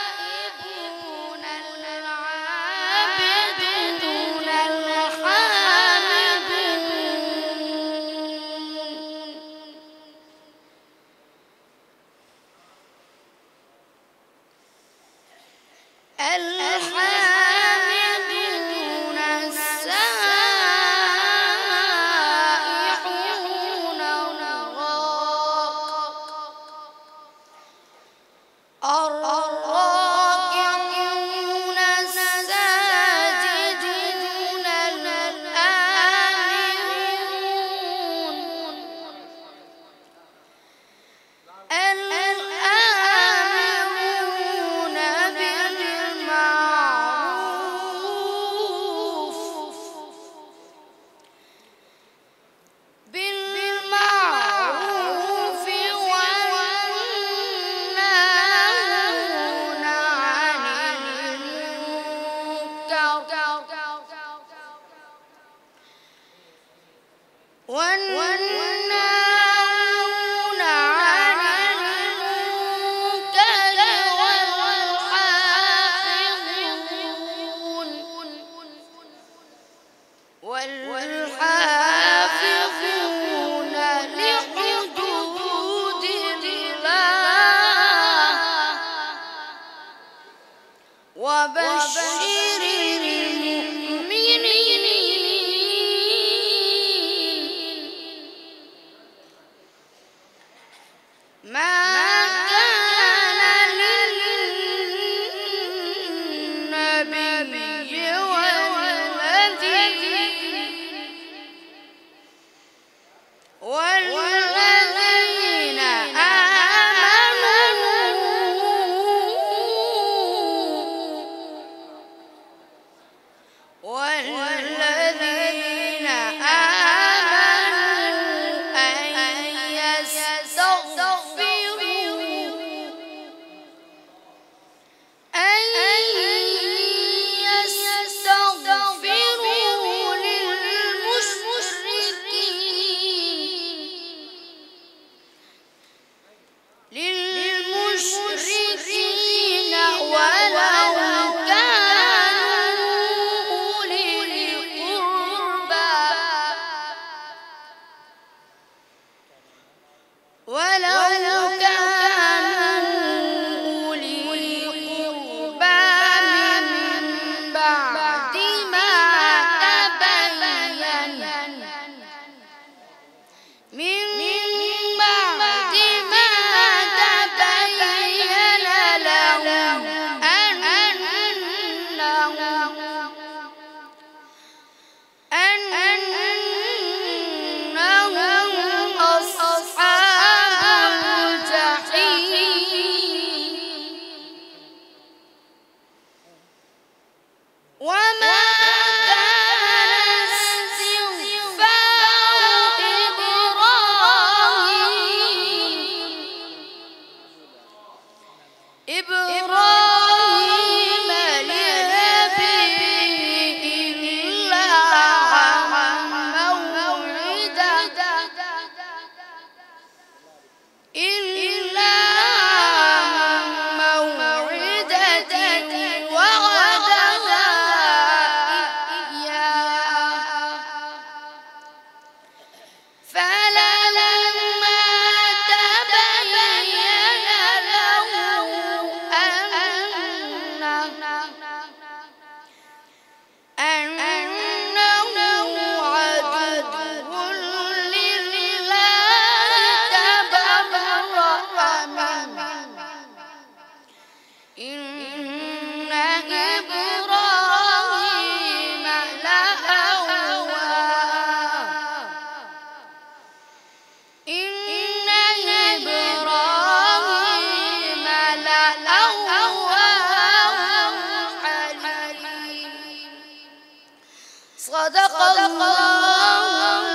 التائبون العابدون الحامدون السائحون الراكعون الساجدون الآمرون بالمعروف والناهون عن المنكر والحافظون لحدود الله وبشر المؤمنين ما كان للنبي والذين آمنوا أن يستغفروا للمشركين ولو كانوا أولي القربى من بعد ما تبين لهم أنهم أصحاب الجحيم وما كان استغفار إبراهيم لأبيه إلا عن موعدة وعدها إياه فلما تبين له أنه عدو لله تبرأ منه إن إبراهيم لأواه حليم. صدق الله